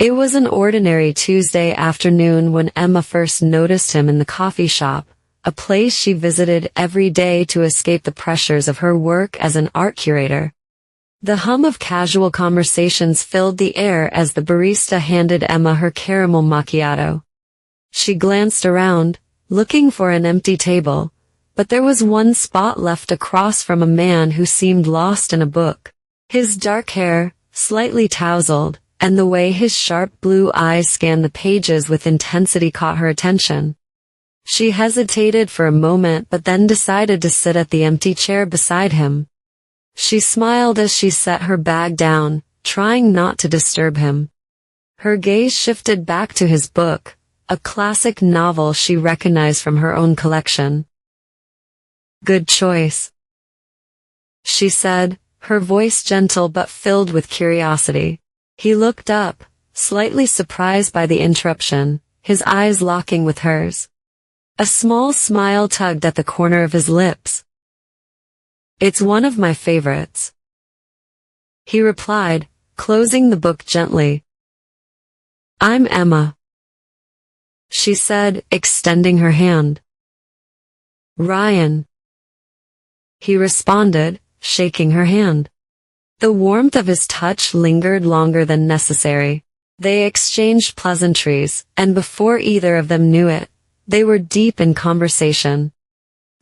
It was an ordinary Tuesday afternoon when Emma first noticed him in the coffee shop, a place she visited every day to escape the pressures of her work as an art curator. The hum of casual conversations filled the air as the barista handed Emma her caramel macchiato. She glanced around, looking for an empty table, but there was one spot left across from a man who seemed lost in a book. His dark hair, slightly tousled, and the way his sharp blue eyes scanned the pages with intensity caught her attention. She hesitated for a moment but then decided to sit at the empty chair beside him. She smiled as she set her bag down, trying not to disturb him. Her gaze shifted back to his book, a classic novel she recognized from her own collection. "Good choice," she said, her voice gentle but filled with curiosity. He looked up, slightly surprised by the interruption, his eyes locking with hers. A small smile tugged at the corner of his lips. "It's one of my favorites," he replied, closing the book gently. "I'm Emma," she said, extending her hand. "Ryan," he responded, shaking her hand. The warmth of his touch lingered longer than necessary. They exchanged pleasantries, and before either of them knew it, they were deep in conversation.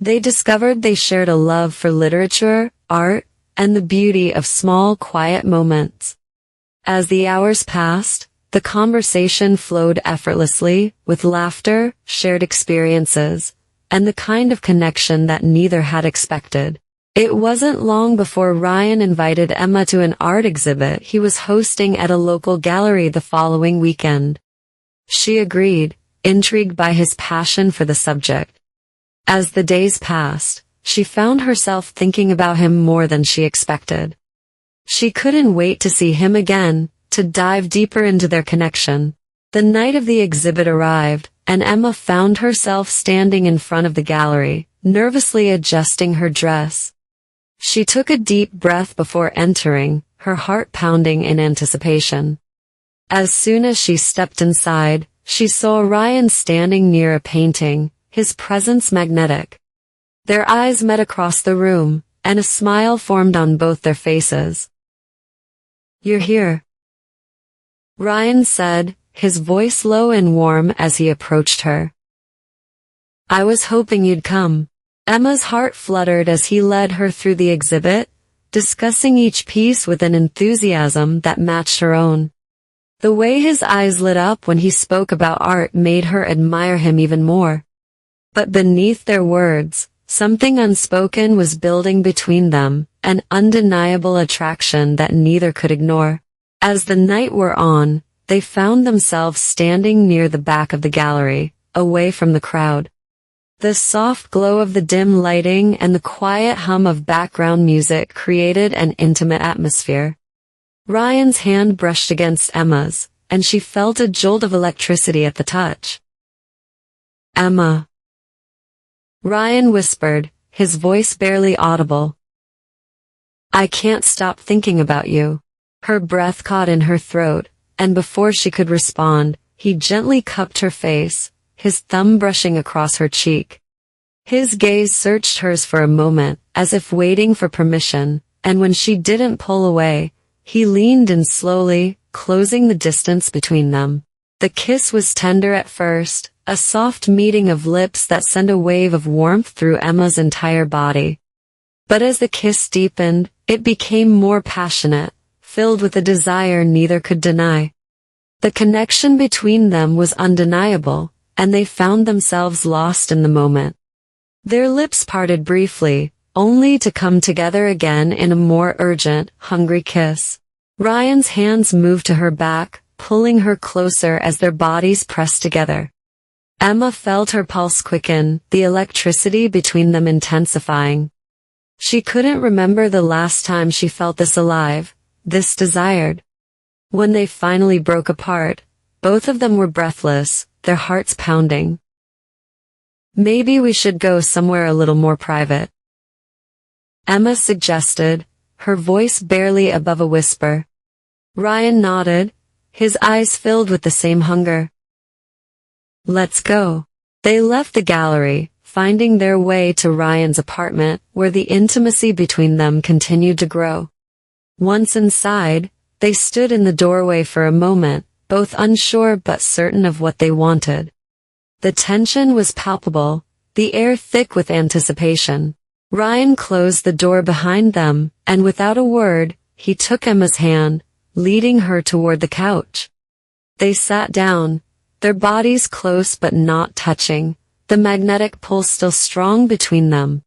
They discovered they shared a love for literature, art, and the beauty of small, quiet moments. As the hours passed, the conversation flowed effortlessly, with laughter, shared experiences, and the kind of connection that neither had expected. It wasn't long before Ryan invited Emma to an art exhibit he was hosting at a local gallery the following weekend. She agreed, intrigued by his passion for the subject. As the days passed, she found herself thinking about him more than she expected. She couldn't wait to see him again, to dive deeper into their connection. The night of the exhibit arrived, and Emma found herself standing in front of the gallery, nervously adjusting her dress. She took a deep breath before entering, her heart pounding in anticipation. As soon as she stepped inside, she saw Ryan standing near a painting, his presence magnetic. Their eyes met across the room, and a smile formed on both their faces. "You're here," Ryan said, his voice low and warm as he approached her. "I was hoping you'd come." Emma's heart fluttered as he led her through the exhibit, discussing each piece with an enthusiasm that matched her own. The way his eyes lit up when he spoke about art made her admire him even more. But beneath their words, something unspoken was building between them, an undeniable attraction that neither could ignore. As the night wore on, they found themselves standing near the back of the gallery, away from the crowd. The soft glow of the dim lighting and the quiet hum of background music created an intimate atmosphere. Ryan's hand brushed against Emma's, and she felt a jolt of electricity at the touch. "Emma," Ryan whispered, his voice barely audible. "I can't stop thinking about you." Her breath caught in her throat, and before she could respond, he gently cupped her face, his thumb brushing across her cheek. His gaze searched hers for a moment, as if waiting for permission, and when she didn't pull away, he leaned in slowly, closing the distance between them. The kiss was tender at first, a soft meeting of lips that sent a wave of warmth through Emma's entire body. But as the kiss deepened, it became more passionate, filled with a desire neither could deny. The connection between them was undeniable, and they found themselves lost in the moment. Their lips parted briefly, only to come together again in a more urgent, hungry kiss. Ryan's hands moved to her back, pulling her closer as their bodies pressed together. Emma felt her pulse quicken, the electricity between them intensifying. She couldn't remember the last time she felt this alive, this desired. When they finally broke apart, both of them were breathless, their hearts pounding. "Maybe we should go somewhere a little more private," Emma suggested, her voice barely above a whisper. Ryan nodded, his eyes filled with the same hunger. "Let's go." They left the gallery, finding their way to Ryan's apartment, where the intimacy between them continued to grow. Once inside, they stood in the doorway for a moment, both unsure but certain of what they wanted. The tension was palpable, the air thick with anticipation. Ryan closed the door behind them, and without a word, he took Emma's hand, leading her toward the couch. They sat down, their bodies close but not touching, the magnetic pull still strong between them.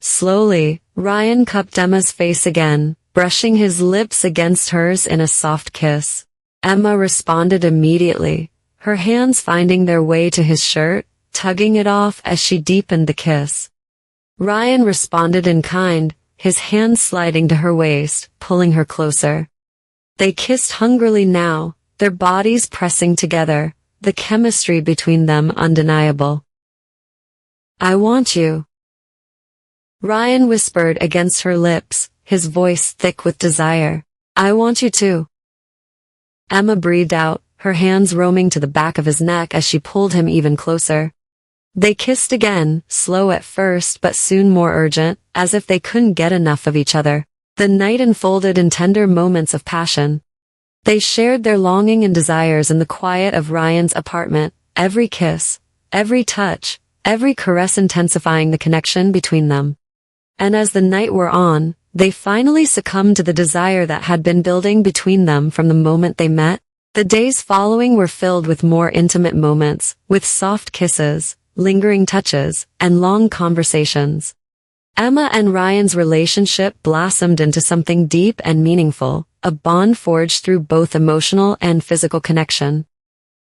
Slowly, Ryan cupped Emma's face again, brushing his lips against hers in a soft kiss. Emma responded immediately, her hands finding their way to his shirt, tugging it off as she deepened the kiss. Ryan responded in kind, his hand sliding to her waist, pulling her closer. They kissed hungrily now, their bodies pressing together, the chemistry between them undeniable. "I want you," Ryan whispered against her lips, his voice thick with desire. "I want you too." Emma breathed out, her hands roaming to the back of his neck as she pulled him even closer. They kissed again, slow at first but soon more urgent, as if they couldn't get enough of each other. The night unfolded in tender moments of passion. They shared their longing and desires in the quiet of Ryan's apartment, every kiss, every touch, every caress intensifying the connection between them. And as the night wore on, they finally succumbed to the desire that had been building between them from the moment they met. The days following were filled with more intimate moments, with soft kisses, lingering touches, and long conversations. Emma and Ryan's relationship blossomed into something deep and meaningful, a bond forged through both emotional and physical connection.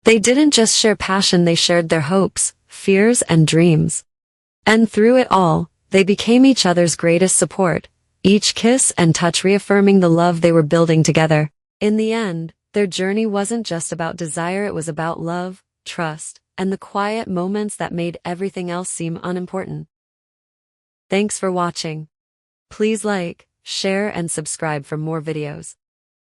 They didn't just share passion, they shared their hopes, fears, and dreams. And through it all, they became each other's greatest support, each kiss and touch reaffirming the love they were building together. In the end, their journey wasn't just about desire, it was about love, trust, and the quiet moments that made everything else seem unimportant. Thanks for watching. Please like, share, and subscribe for more videos.